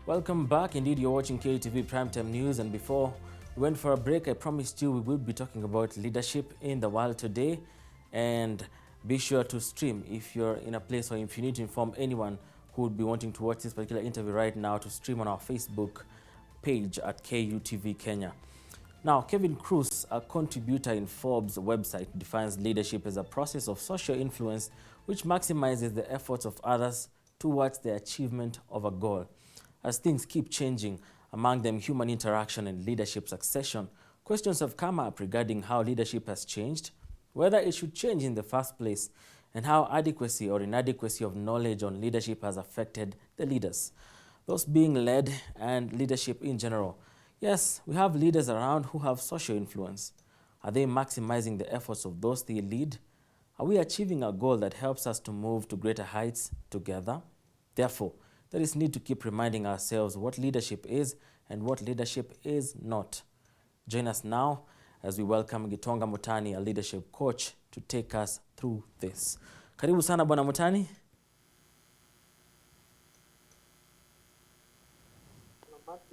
Welcome back. Indeed, you're watching KUTV Primetime News, and before we went for a break, I promised you we would be talking about leadership in the world today. And be sure to stream if you're in a place or if you need to inform anyone who would be wanting to watch this particular interview right now, to stream on our Facebook page at KUTV Kenya. Now, Kevin Cruz, a contributor in Forbes website, defines leadership as a process of social influence which maximizes the efforts of others towards the achievement of a goal. As things keep changing, among them human interaction and leadership succession, questions have come up regarding how leadership has changed, whether it should change in the first place, and how adequacy or inadequacy of knowledge on leadership has affected the leaders, those being led, and leadership in general. Yes, we have leaders around who have social influence. Are they maximizing the efforts of those they lead? Are we achieving a goal that helps us to move to greater heights together? Therefore, there is need to keep reminding ourselves what leadership is and what leadership is not. Join us now as we welcome Gitonga Mutani, a leadership coach, to take us through this. Karibu sana Bwana Mutani.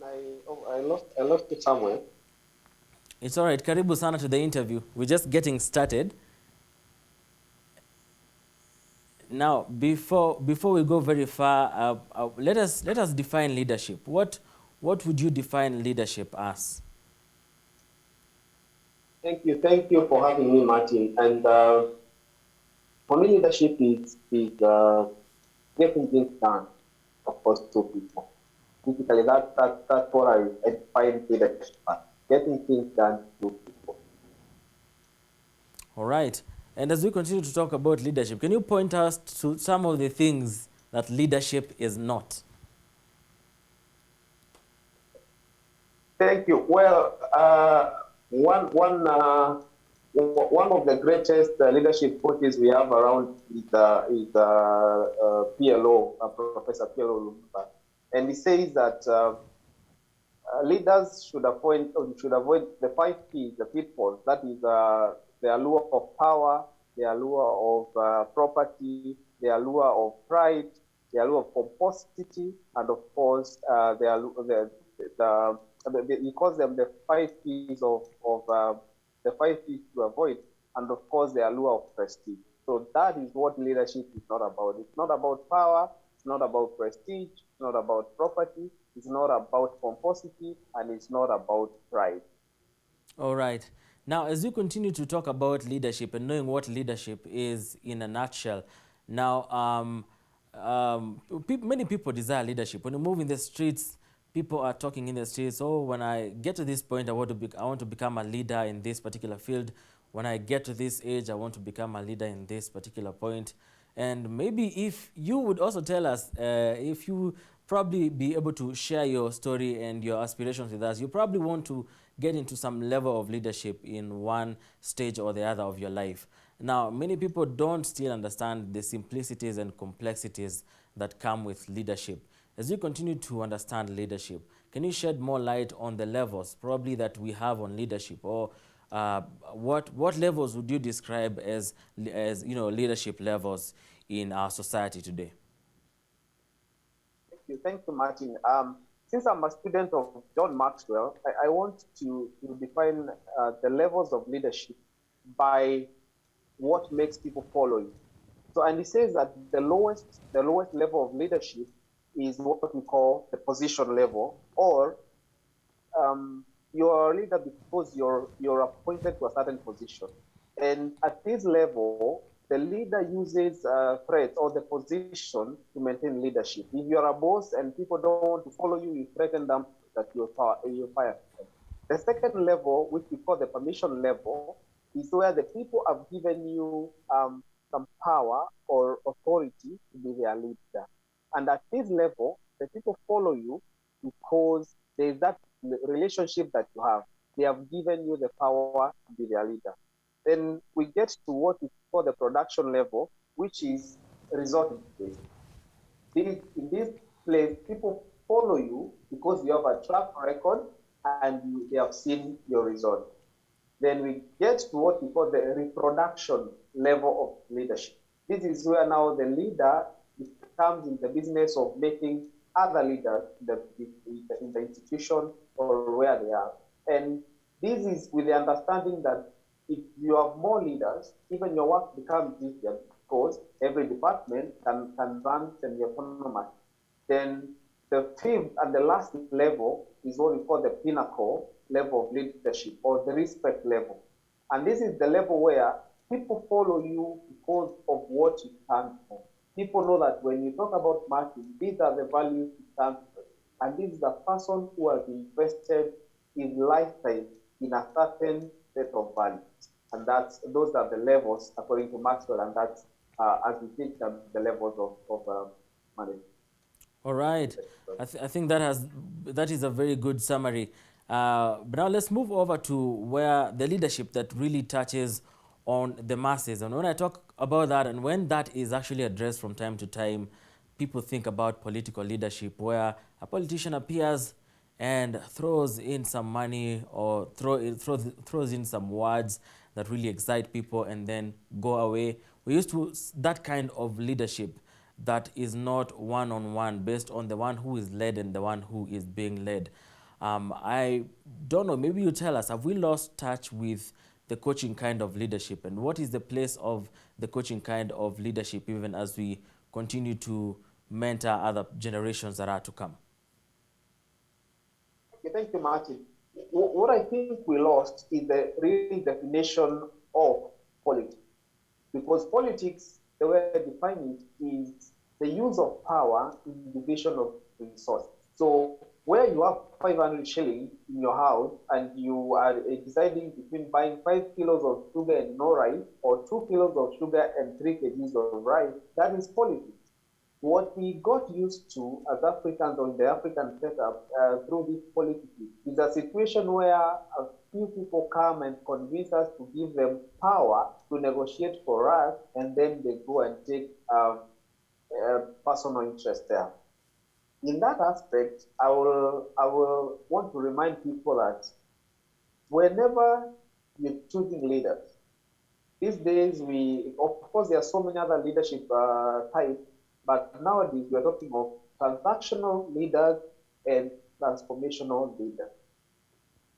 I lost it somewhere. It's all right. Karibu sana to the interview. We're just getting started. Now, before we go very far, let us define leadership. What would you define leadership as? Thank you for having me, Martin. And for me, leadership is getting things done, of course, to people. Typically, that's what I define leadership as: getting things done to people. All right. And as we continue to talk about leadership, can you point us to some of the things that leadership is not? Thank you. Well, one of the greatest leadership coaches we have around is PLO, Professor PLO Lumumba, and he says that leaders should avoid the 5 P's, the pitfalls. That is the allure of power, the allure of property, the allure of pride, the allure of pomposity, and of course he calls them the 5 P's the 5 P's to avoid, and of course the allure of prestige. So that is what leadership is not about. It's not about power. It's not about prestige. It's not about property. It's not about pomposity, and it's not about pride. All right. Now, as you continue to talk about leadership and knowing what leadership is in a nutshell, now, many people desire leadership. When you move in the streets, people are talking in the streets, oh, when I get to this point, I want to become a leader in this particular field. When I get to this age, I want to become a leader in this particular point. And maybe if you would also tell us, if you probably be able to share your story and your aspirations with us, you probably want to get into some level of leadership in one stage or the other of your life. Now, many people don't still understand the simplicities and complexities that come with leadership. As you continue to understand leadership, can you shed more light on the levels probably that we have on leadership, or what levels would you describe as leadership levels in our society today? Thank you, Martin. Since I'm a student of John Maxwell, I want to define the levels of leadership by what makes people follow you. So, and he says that the lowest level of leadership is what we call the position level, or you're a leader because you're appointed to a certain position. And at this level, the leader uses threats or the position to maintain leadership. If you're a boss and people don't want to follow you, you threaten them that you're fired. The second level, which we call the permission level, is where the people have given you some power or authority to be their leader. And at this level, the people follow you because there's that relationship that you have. They have given you the power to be their leader. Then we get to what we call the production level, which is result-based. In this place, people follow you because you have a track record and they have seen your result. Then we get to what we call the reproduction level of leadership. This is where now the leader comes in the business of making other leaders in the institution or where they are. And this is with the understanding that if you have more leaders, even your work becomes easier because every department can run semi-autonomous. Then the fifth and the last level is what we call the pinnacle level of leadership or the respect level. And this is the level where people follow you because of what you stand for. People know that when you talk about Martin, these are the values you stand for. And this is a person who has invested his lifetime in a certain set of values. And those are the levels according to Maxwell, and that's as we think the levels of management. All right. I think that is a very good summary. But now let's move over to where the leadership that really touches on the masses. And when I talk about that, and when that is actually addressed from time to time, people think about political leadership, where a politician appears and throws in some money or throws in some words that really excite people and then go away. We used to that kind of leadership that is not one-on-one based on the one who is led and the one who is being led. I don't know, maybe you tell us, have we lost touch with the coaching kind of leadership, and what is the place of the coaching kind of leadership even as we continue to mentor other generations that are to come? Okay, thank you, Martin. What I think we lost is the real definition of politics. Because politics, the way I define it, is the use of power in division of resources. So where you have 500 shillings in your house and you are deciding between buying 5 kilos of sugar and no rice or 2 kilos of sugar and 3 kgs of rice, that is politics. What we got used to as Africans or in the African setup through this politics is a situation where a few people come and convince us to give them power to negotiate for us, and then they go and take personal interest there. In that aspect, I will want to remind people that whenever you're choosing leaders, these days of course there are so many other leadership types, but nowadays we're talking of transactional leaders and transformational leaders.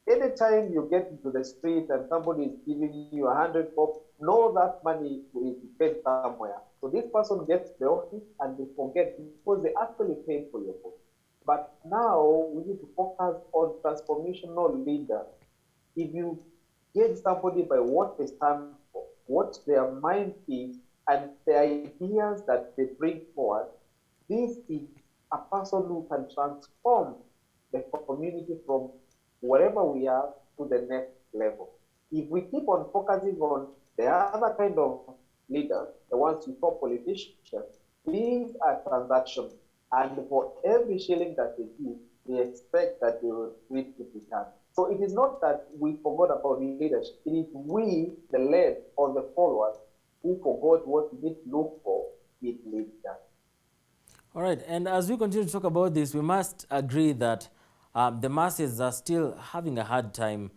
Anytime you get into the street and somebody is giving you 100 bob, know that money is paid somewhere. So this person gets the office and they forget because they actually paid for your post. But now we need to focus on transformational leaders. If you get somebody by what they stand for, what their mind is, and the ideas that they bring forward, this is a person who can transform the community from wherever we are to the next level. If we keep on focusing on the other kind of leaders, the ones we call politicians, these are transactions. And for every shilling that they give, they expect that they will reap it return. So it is not that we forgot about leadership. It is we, the led or the followers, who forgot what we need to look for with leaders. All right, and as we continue to talk about this, we must agree that the masses are still having a hard time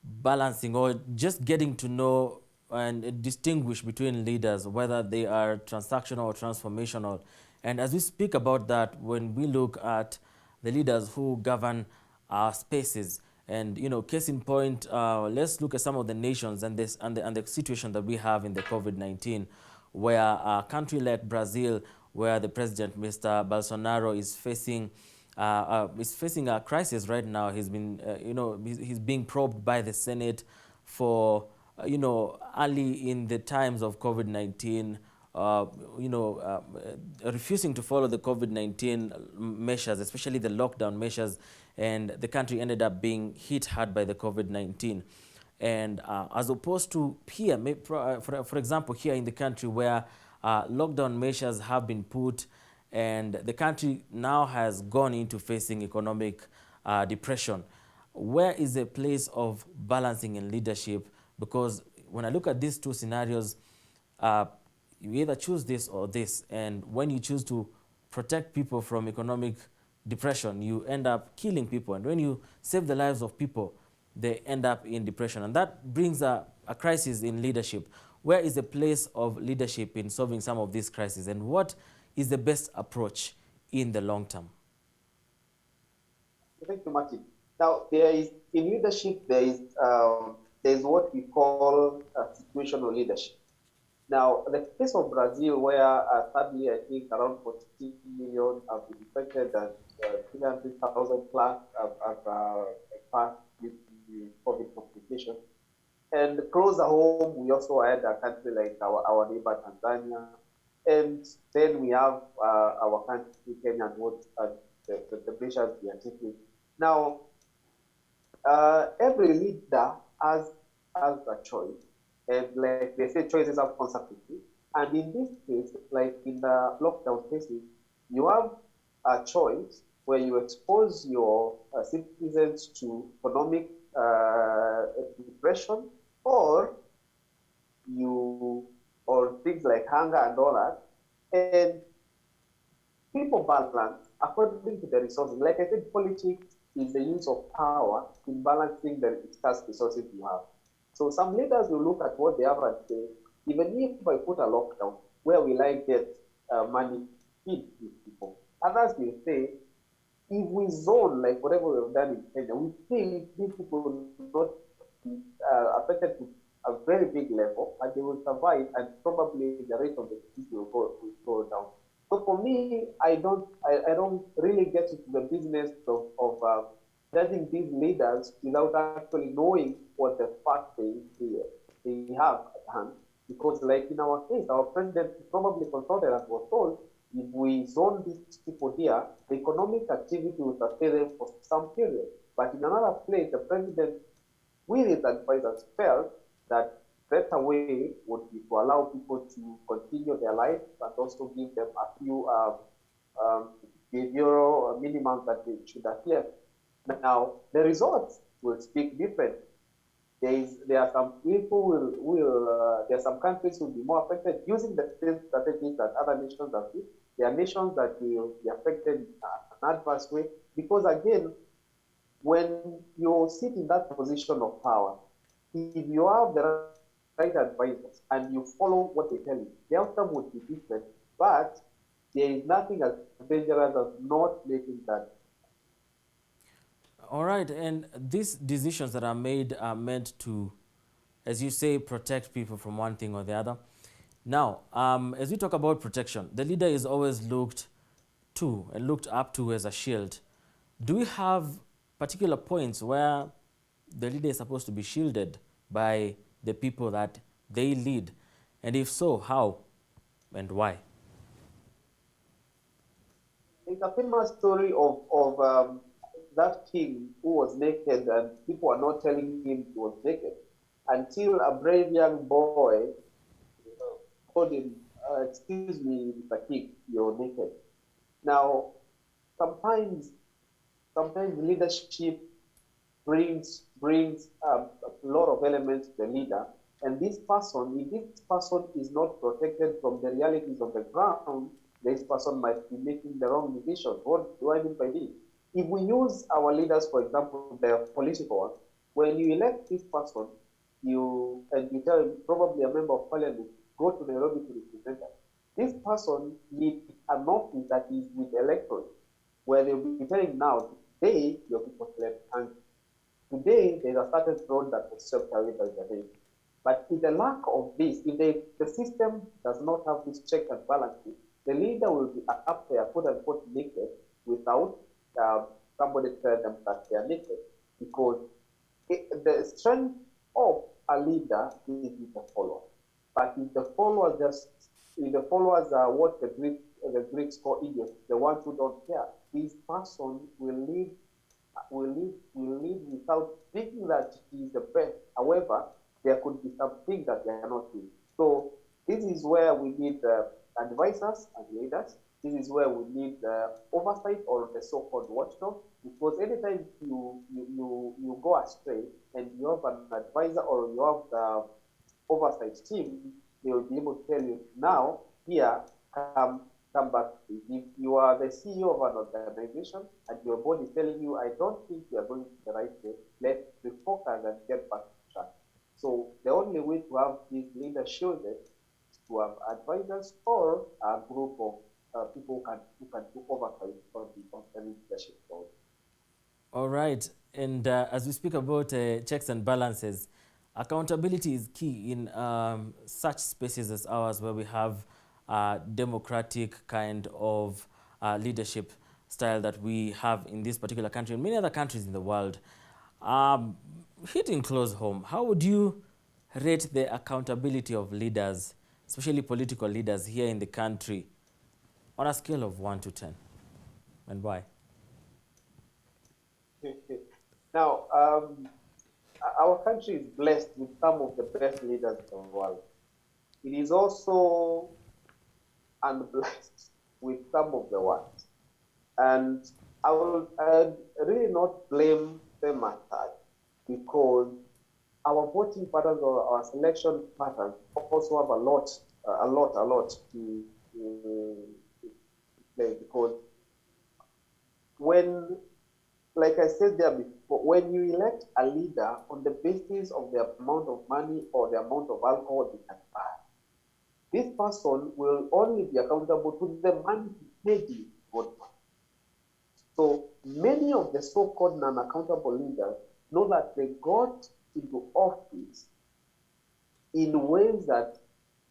balancing or just getting to know and distinguish between leaders, whether they are transactional or transformational. And as we speak about that, when we look at the leaders who govern our spaces, and case in point, let's look at some of the nations and the situation that we have in the COVID-19, where a country like Brazil, where the president, Mr. Bolsonaro, is facing a crisis right now. He's been, he's being probed by the Senate for, early in the times of COVID-19, refusing to follow the COVID-19 measures, especially the lockdown measures, and the country ended up being hit hard by the COVID-19. And as opposed to here, for example, here in the country where lockdown measures have been put and the country now has gone into facing economic depression, where is the place of balancing in leadership? Because when I look at these two scenarios, you either choose this or this. And when you choose to protect people from economic depression, you end up killing people. And when you save the lives of people, they end up in depression. And that brings a crisis in leadership. Where is the place of leadership in solving some of these crises? And what is the best approach in the long term? Thank you, Martin. Now, there is in leadership, there is what we call situational leadership. Now, the case of Brazil, where sadly I think around 14 million have been infected and 300,000 plus have passed with the COVID complication. And closer home, we also had a country like our neighbor Tanzania. And then we have our country, Kenya, and what the measures we are taking. Now, every leader has a choice, and like they say, choices have consequences. And in this case, like in the lockdown cases, you have a choice where you expose your citizens to economic depression, or you or things like hunger and all that, and people balance according to the resources. Like I said, politics is the use of power in balancing the scarce resources you have. So some leaders will look at what they have and say, even if I put a lockdown, where will I get money to feed these people? Others will say, if we zone like whatever we've done in Kenya, we think these people will not be affected to a very big level, and they will survive, and probably the rate of the disease will go down. So for me, I don't really get into the business of judging these leaders without actually knowing what the fact they have at hand. Because like in our case, our president probably consulted and was told, if we zone these people here, the economic activity will sustain them for some period. But in another place, the president, with his advisors, felt that better way would be to allow people to continue their life and also give them a few um, behavioral minimums that they should adhere. Now, the results will speak different. There are some people there are some countries will be more affected using the same strategies that other nations have used. There are nations that will be affected in an adverse way because again, when you sit in that position of power, if you have the right advisors and you follow what they tell you, the outcome would be different. But there is nothing as dangerous as not making that. All right, and these decisions that are made are meant to, as you say, protect people from one thing or the other. Now, as we talk about protection, the leader is always looked to and looked up to as a shield. Do we have particular points where the leader is supposed to be shielded by the people that they lead? And if so, how and why? It's a famous story of that king who was naked and people are not telling him he was naked until a brave young boy told him, excuse me, Mr. King, you're naked. Now, sometimes sometimes leadership brings a lot of elements to the leader, and this person, if this person is not protected from the realities of the ground, this person might be making the wrong decisions. What do I mean by this? If we use our leaders, for example, the political ones, when you elect this person, you tell him, probably a member of parliament, go to Nairobi to represent us. This person needs an office that is with the electorate, where they'll be telling now, today your people select and today there's a certain road that was served by the day. But in the lack of this, if the system does not have this check and balances, the leader will be up there, quote unquote, naked without somebody tell them that they are naked. Because the strength of a leader is with the followers. But if the followers are what the Greeks call idiots, the ones who don't care, this person will live without thinking that he is the best. However, there could be some things that they are not doing. So this is where we need advisors and leaders. This is where we need oversight or the so-called watchdog. Because anytime you go astray and you have an advisor or you have the oversight team, they will be able to tell you now, here, come back. If you are the CEO of an organization and your board is telling you, I don't think you are going the right way, let's refocus and get back to track. So the only way to have this leader shielded is to have advisors or a group of people who can do oversight on the leadership role. All right. And as we speak about checks and balances, accountability is key in such spaces as ours where we have democratic kind of leadership style that we have in this particular country and many other countries in the world. Um, Hitting close home, how would you rate the accountability of leaders, especially political leaders here in the country, on a scale of 1 to 10? And why? Now, our country is blessed with some of the best leaders in the world. It is also unblessed with some of the worst. And I'd really not blame them as such because our voting patterns or our selection patterns also have a lot to play because when, like I said there before, when you elect a leader on the basis of the amount of money or the amount of alcohol they can buy, this person will only be accountable to the money he paid you to vote for. So many of the so-called non-accountable leaders know that they got into office in ways that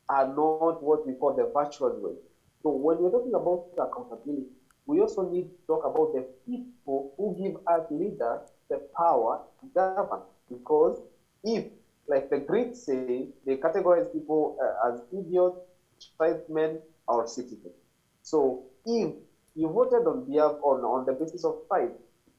are not what we call the virtual way. So when we're talking about accountability, we also need to talk about the people who give us leaders the power to govern. Because if, like the Greeks say, they categorize people as idiots, tribesmen, or citizens. So if you voted on behalf on the basis of tribe,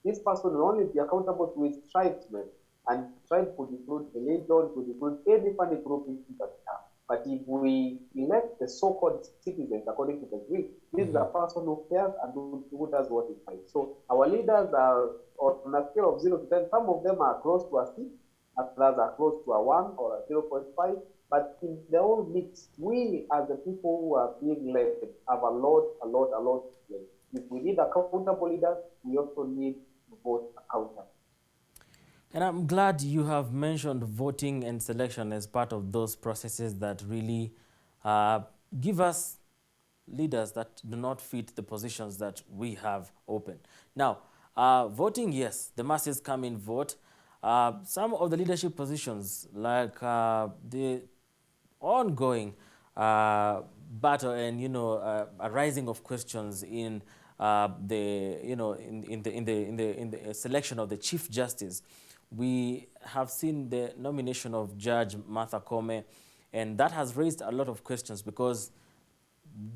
this person will only be accountable to his tribesmen. And tribe could include religion, could include any family group that we have. But if we elect the so-called citizens according to the Greek, this is a person who cares and who does what is right. So our leaders are on a scale of 0 to 10. Some of them are close to a 6, others are close to a 1 or a 0.5. But in the whole mix, we as the people who are being led have a lot to play. If we need accountable leaders, we also need to vote accountable. And I'm glad you have mentioned voting and selection as part of those processes that really uh, give us leaders that do not fit the positions that we have open. Now, voting, yes, the masses come in vote. Some of the leadership positions, like the ongoing battle and a rising of questions in the in the selection of the chief justice. We have seen the nomination of Judge Martha Koome, and that has raised a lot of questions because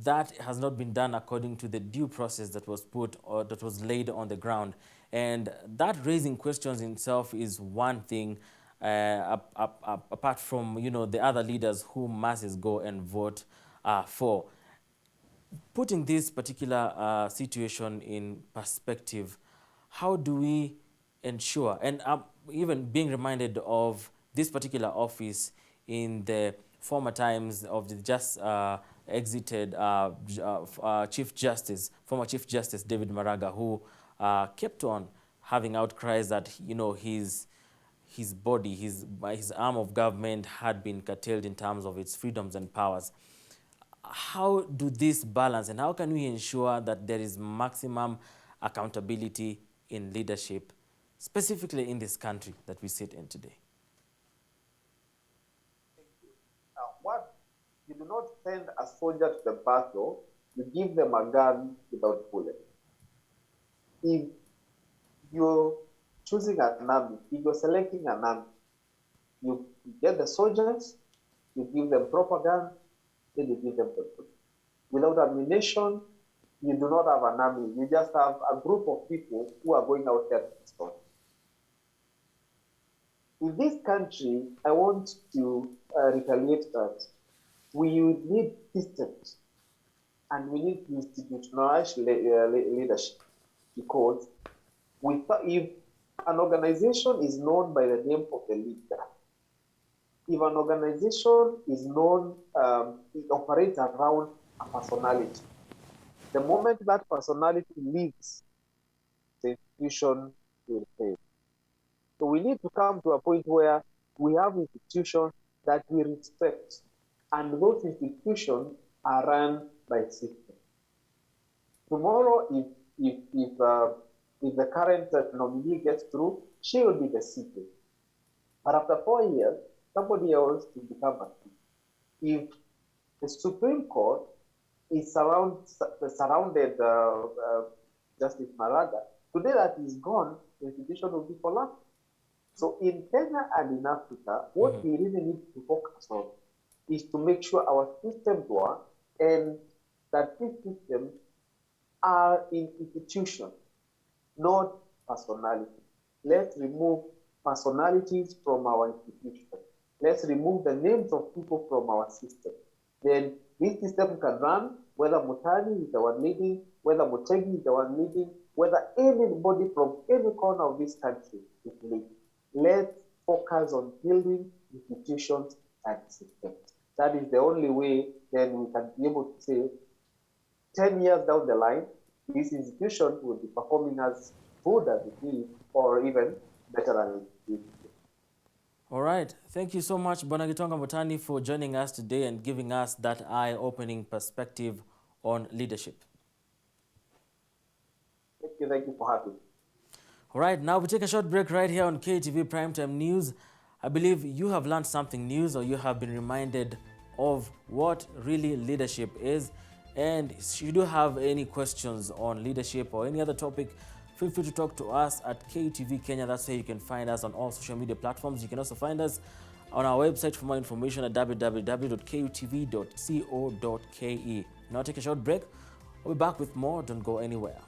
that has not been done according to the due process that was put or that was laid on the ground. And that raising questions in itself is one thing, apart from the other leaders who masses go and vote for. Putting this particular situation in perspective, how do we ensure, and even being reminded of this particular office in the former times of the just exited Chief Justice, former Chief Justice David Maraga, who kept on having outcries that his body, his arm of government had been curtailed in terms of its freedoms and powers. How do this balance and how can we ensure that there is maximum accountability in leadership, specifically in this country that we sit in today? Now, what you do not send a soldier to the battle, you give them a gun without bullets. If you're choosing an army, if you're selecting an army, you get the soldiers, you give them proper guns, then you give them the food. Without ammunition, you do not have an army. You just have a group of people who are going out there to destroy. In this country, I want to retaliate that we need systems and we need institutionalized leadership because if an organization is known by the name of the leader, if an organization is known, it operates around a personality. The moment that personality leaves, the institution will fail. So we need to come to a point where we have institutions that we respect, and those institutions are run by systems. Tomorrow, if If the current nominee gets through, she will be the CK. But after 4 years, somebody else will become a king. If the Supreme Court is surrounded Justice Maraga, today that is gone, the institution will be collapsed. So in Kenya and in Africa, what we really need to focus on is to make sure our systems work and that these systems are in institutions, not personality. Let's remove personalities from our institution. Let's remove the names of people from our system. Then this system can run whether Mutani is the one leading, whether Mutegi is the one leading, whether anybody from any corner of this country is leading. Let's focus on building institutions and systems. That is the only way then we can be able to say 10 years down the line, this institution will be performing as good as it is, or even better than it is. All right. Thank you so much, Bonagitonga Mutani, for joining us today and giving us that eye-opening perspective on leadership. Thank you for having me. All right, now we take a short break right here on KUTV Primetime News. I believe you have learned something new, or you have been reminded of what really leadership is. And if you do have any questions on leadership or any other topic, feel free to talk to us at KUTV Kenya. That's where you can find us on all social media platforms. You can also find us on our website for more information at www.kutv.co.ke. Now take a short break. We'll be back with more. Don't go anywhere.